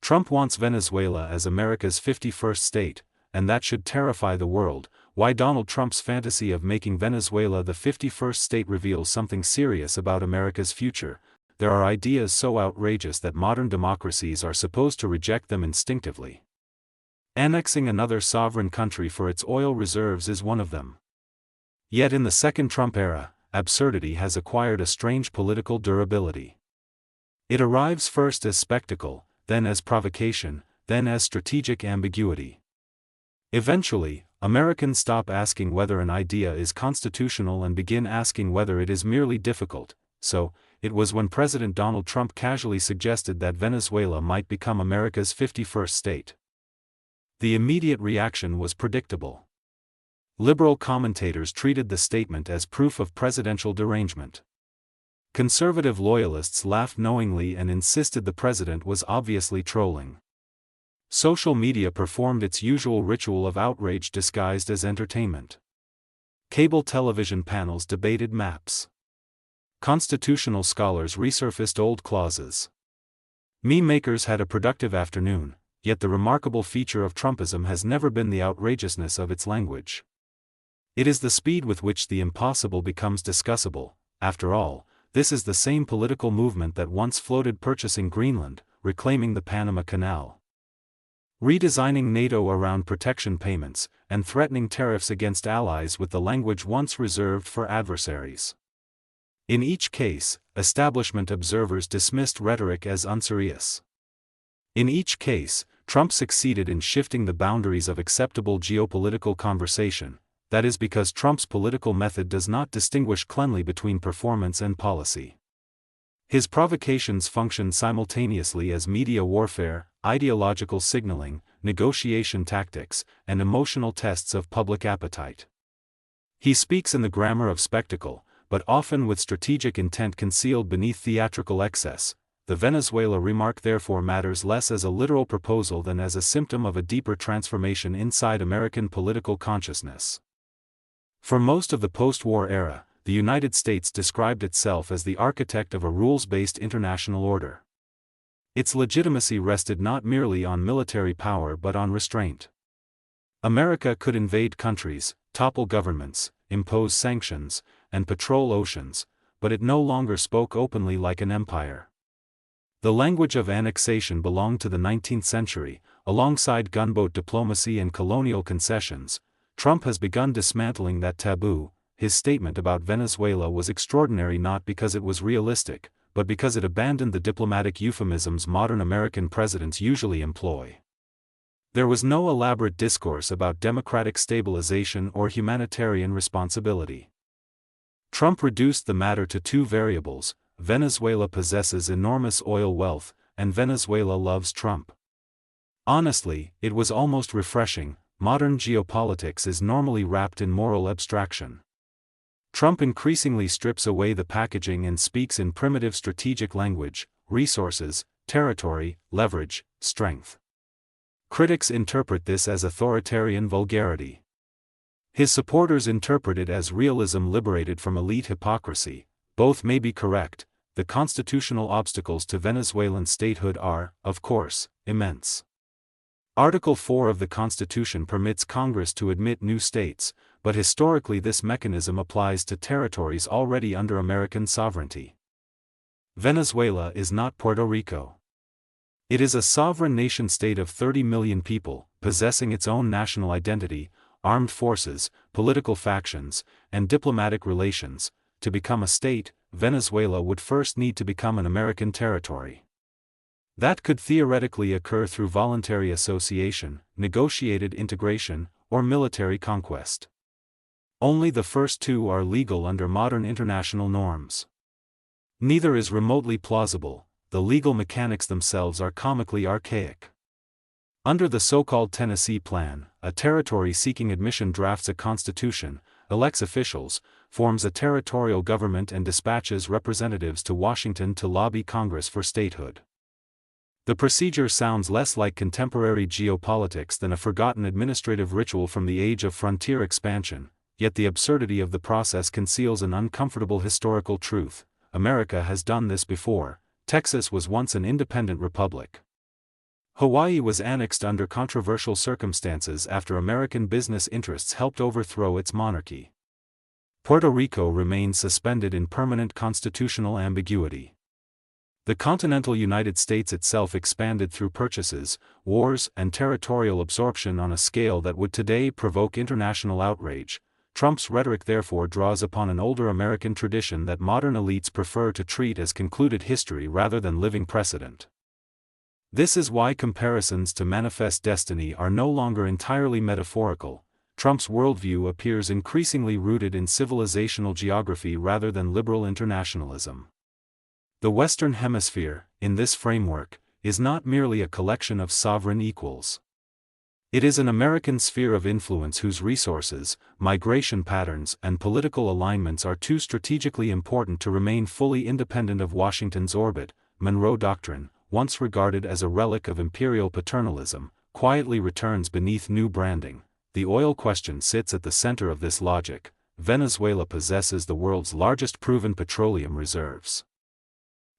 Trump wants Venezuela as America's 51st state, and that should terrify the world. Why Donald Trump's fantasy of making Venezuela the 51st state reveals something serious about America's future. There are ideas so outrageous that modern democracies are supposed to reject them instinctively. Annexing another sovereign country for its oil reserves is one of them. Yet in the second Trump era, absurdity has acquired a strange political durability. It arrives first as spectacle, then as provocation, then as strategic ambiguity. Eventually, Americans stop asking whether an idea is constitutional and begin asking whether it is merely difficult. So, it was when President Donald Trump casually suggested that Venezuela might become America's 51st state. The immediate reaction was predictable. Liberal commentators treated the statement as proof of presidential derangement. Conservative loyalists laughed knowingly and insisted the president was obviously trolling. Social media performed its usual ritual of outrage disguised as entertainment. Cable television panels debated maps. Constitutional scholars resurfaced old clauses. Meme makers had a productive afternoon, yet the remarkable feature of Trumpism has never been the outrageousness of its language. It is the speed with which the impossible becomes discussable. After all, this is the same political movement that once floated purchasing Greenland, reclaiming the Panama Canal, redesigning NATO around protection payments, and threatening tariffs against allies with the language once reserved for adversaries. In each case, establishment observers dismissed rhetoric as unserious. In each case, Trump succeeded in shifting the boundaries of acceptable geopolitical conversation. That is because Trump's political method does not distinguish cleanly between performance and policy. His provocations function simultaneously as media warfare, ideological signaling, negotiation tactics, and emotional tests of public appetite. He speaks in the grammar of spectacle, but often with strategic intent concealed beneath theatrical excess. The Venezuela remark therefore matters less as a literal proposal than as a symptom of a deeper transformation inside American political consciousness. For most of the post-war era, the United States described itself as the architect of a rules-based international order. Its legitimacy rested not merely on military power but on restraint. America could invade countries, topple governments, impose sanctions, and patrol oceans, but it no longer spoke openly like an empire. The language of annexation belonged to the 19th century, alongside gunboat diplomacy and colonial concessions. Trump has begun dismantling that taboo. His statement about Venezuela was extraordinary not because it was realistic, but because it abandoned the diplomatic euphemisms modern American presidents usually employ. There was no elaborate discourse about democratic stabilization or humanitarian responsibility. Trump reduced the matter to two variables: Venezuela possesses enormous oil wealth, and Venezuela loves Trump. Honestly, it was almost refreshing. Modern geopolitics is normally wrapped in moral abstraction. Trump increasingly strips away the packaging and speaks in primitive strategic language: resources, territory, leverage, strength. Critics interpret this as authoritarian vulgarity. His supporters interpret it as realism liberated from elite hypocrisy. Both may be correct. The constitutional obstacles to Venezuelan statehood are, of course, immense. Article 4 of the Constitution permits Congress to admit new states, but historically this mechanism applies to territories already under American sovereignty. Venezuela is not Puerto Rico. It is a sovereign nation-state of 30 million people, possessing its own national identity, armed forces, political factions, and diplomatic relations. To become a state, Venezuela would first need to become an American territory. That could theoretically occur through voluntary association, negotiated integration, or military conquest. Only the first two are legal under modern international norms. Neither is remotely plausible. The legal mechanics themselves are comically archaic. Under the so-called Tennessee Plan, a territory seeking admission drafts a constitution, elects officials, forms a territorial government and dispatches representatives to Washington to lobby Congress for statehood. The procedure sounds less like contemporary geopolitics than a forgotten administrative ritual from the age of frontier expansion, yet the absurdity of the process conceals an uncomfortable historical truth: America has done this before. Texas was once an independent republic. Hawaii was annexed under controversial circumstances after American business interests helped overthrow its monarchy. Puerto Rico remained suspended in permanent constitutional ambiguity. The continental United States itself expanded through purchases, wars, and territorial absorption on a scale that would today provoke international outrage. Trump's rhetoric therefore draws upon an older American tradition that modern elites prefer to treat as concluded history rather than living precedent. This is why comparisons to manifest destiny are no longer entirely metaphorical. Trump's worldview appears increasingly rooted in civilizational geography rather than liberal internationalism. The Western Hemisphere, in this framework, is not merely a collection of sovereign equals. It is an American sphere of influence whose resources, migration patterns, and political alignments are too strategically important to remain fully independent of Washington's orbit. Monroe Doctrine, once regarded as a relic of imperial paternalism, quietly returns beneath new branding. The oil question sits at the center of this logic. Venezuela possesses the world's largest proven petroleum reserves.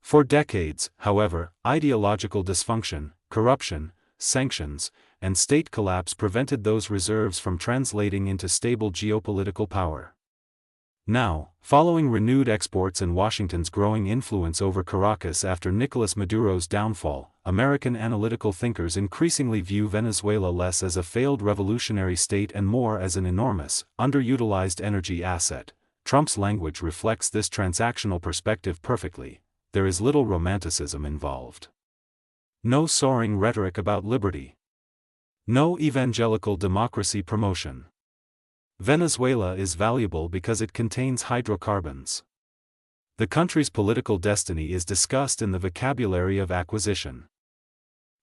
For decades, however, ideological dysfunction, corruption, sanctions, and state collapse prevented those reserves from translating into stable geopolitical power. Now, following renewed exports and Washington's growing influence over Caracas after Nicolas Maduro's downfall, American analytical thinkers increasingly view Venezuela less as a failed revolutionary state and more as an enormous, underutilized energy asset. Trump's language reflects this transactional perspective perfectly. There is little romanticism involved. No soaring rhetoric about liberty. No evangelical democracy promotion. Venezuela is valuable because it contains hydrocarbons. The country's political destiny is discussed in the vocabulary of acquisition.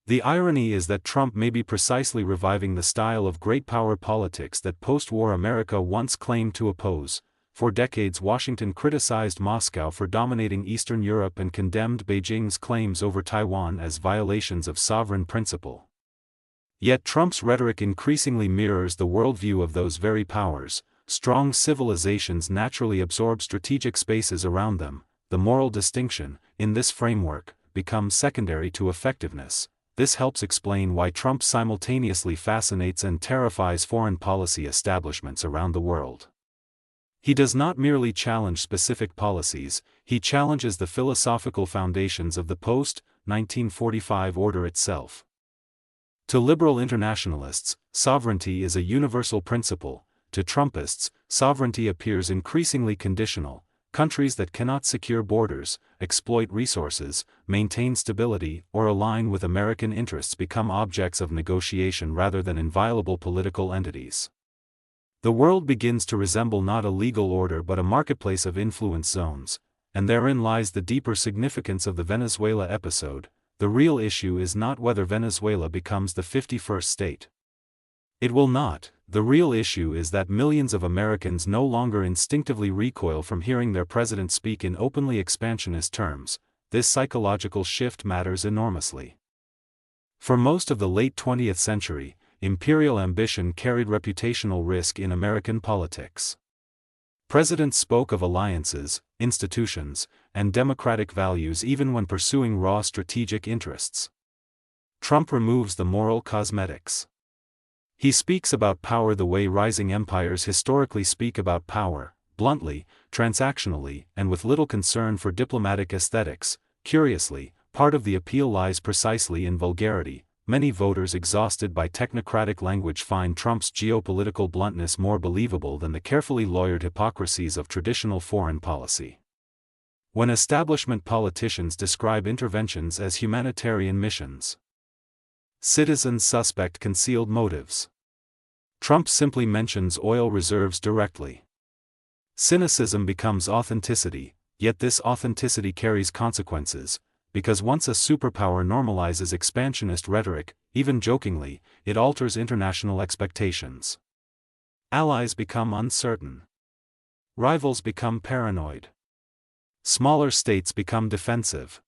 The irony is that Trump may be precisely reviving the style of great power politics that post-war America once claimed to oppose. For decades Washington criticized Moscow for dominating Eastern Europe and condemned Beijing's claims over Taiwan as violations of sovereign principle. Yet Trump's rhetoric increasingly mirrors the worldview of those very powers. Strong civilizations naturally absorb strategic spaces around them. The moral distinction, in this framework, becomes secondary to effectiveness. This helps explain why Trump simultaneously fascinates and terrifies foreign policy establishments around the world. He does not merely challenge specific policies, he challenges the philosophical foundations of the post-1945 order itself. To liberal internationalists, sovereignty is a universal principle. To Trumpists, sovereignty appears increasingly conditional. Countries that cannot secure borders, exploit resources, maintain stability, or align with American interests become objects of negotiation rather than inviolable political entities. The world begins to resemble not a legal order but a marketplace of influence zones, and therein lies the deeper significance of the Venezuela episode. The real issue is not whether Venezuela becomes the 51st state. It will not. The real issue is that millions of Americans no longer instinctively recoil from hearing their president speak in openly expansionist terms. This psychological shift matters enormously. For most of the late 20th century, imperial ambition carried reputational risk in American politics. Presidents spoke of alliances, institutions, and democratic values even when pursuing raw strategic interests. Trump removes the moral cosmetics. He speaks about power the way rising empires historically speak about power, bluntly, transactionally, and with little concern for diplomatic aesthetics. Curiously, part of the appeal lies precisely in vulgarity. Many voters exhausted by technocratic language find Trump's geopolitical bluntness more believable than the carefully lawyered hypocrisies of traditional foreign policy. When establishment politicians describe interventions as humanitarian missions, citizens suspect concealed motives. Trump simply mentions oil reserves directly. Cynicism becomes authenticity, yet this authenticity carries consequences. Because once a superpower normalizes expansionist rhetoric, even jokingly, it alters international expectations. Allies become uncertain. Rivals become paranoid. Smaller states become defensive.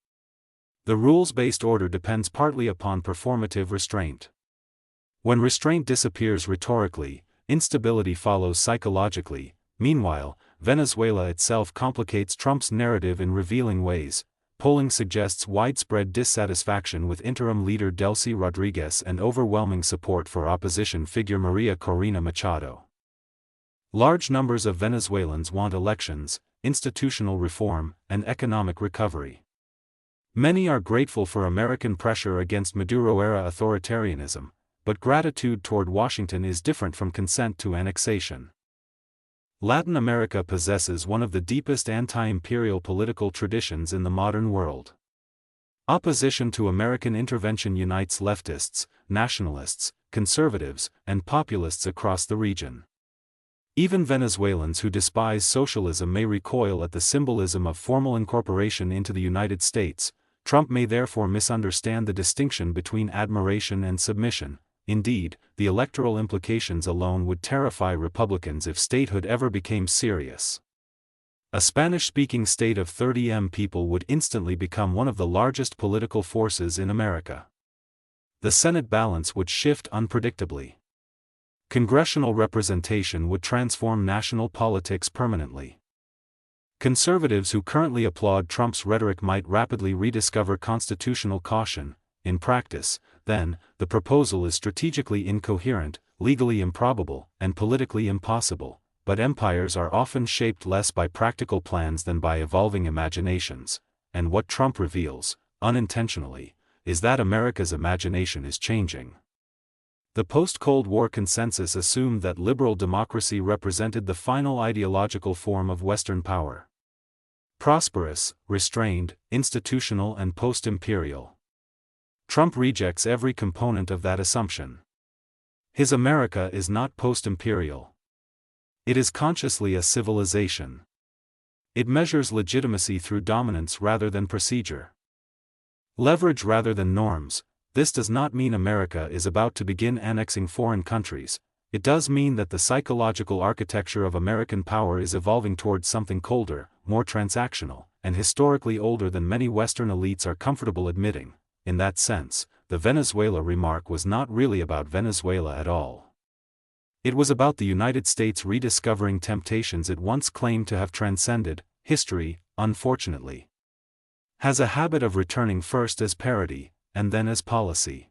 The rules-based order depends partly upon performative restraint. When restraint disappears rhetorically, instability follows psychologically. Meanwhile, Venezuela itself complicates Trump's narrative in revealing ways. polling suggests widespread dissatisfaction with interim leader Delcy Rodriguez and overwhelming support for opposition figure Maria Corina Machado. Large numbers of Venezuelans want elections, institutional reform, and economic recovery. Many are grateful for American pressure against Maduro-era authoritarianism, but gratitude toward Washington is different from consent to annexation. Latin America possesses one of the deepest anti-imperial political traditions in the modern world. Opposition to American intervention unites leftists, nationalists, conservatives, and populists across the region. Even Venezuelans who despise socialism may recoil at the symbolism of formal incorporation into the United States. Trump may therefore misunderstand the distinction between admiration and submission. Indeed, the electoral implications alone would terrify Republicans if statehood ever became serious. A Spanish-speaking state of 30 million people would instantly become one of the largest political forces in America. The Senate balance would shift unpredictably. Congressional representation would transform national politics permanently. Conservatives who currently applaud Trump's rhetoric might rapidly rediscover constitutional caution. In practice, then, the proposal is strategically incoherent, legally improbable, and politically impossible, but empires are often shaped less by practical plans than by evolving imaginations, and what Trump reveals, unintentionally, is that America's imagination is changing. The post-Cold War consensus assumed that liberal democracy represented the final ideological form of Western power. Prosperous, restrained, institutional and post-imperial. Trump rejects every component of that assumption. His America is not post-imperial. It is consciously a civilization. It measures legitimacy through dominance rather than procedure. Leverage rather than norms. This does not mean America is about to begin annexing foreign countries. It does mean that the psychological architecture of American power is evolving towards something colder, more transactional, and historically older than many Western elites are comfortable admitting. In that sense, the Venezuela remark was not really about Venezuela at all. It was about the United States rediscovering temptations it once claimed to have transcended. History, unfortunately, has a habit of returning first as parody, and then as policy.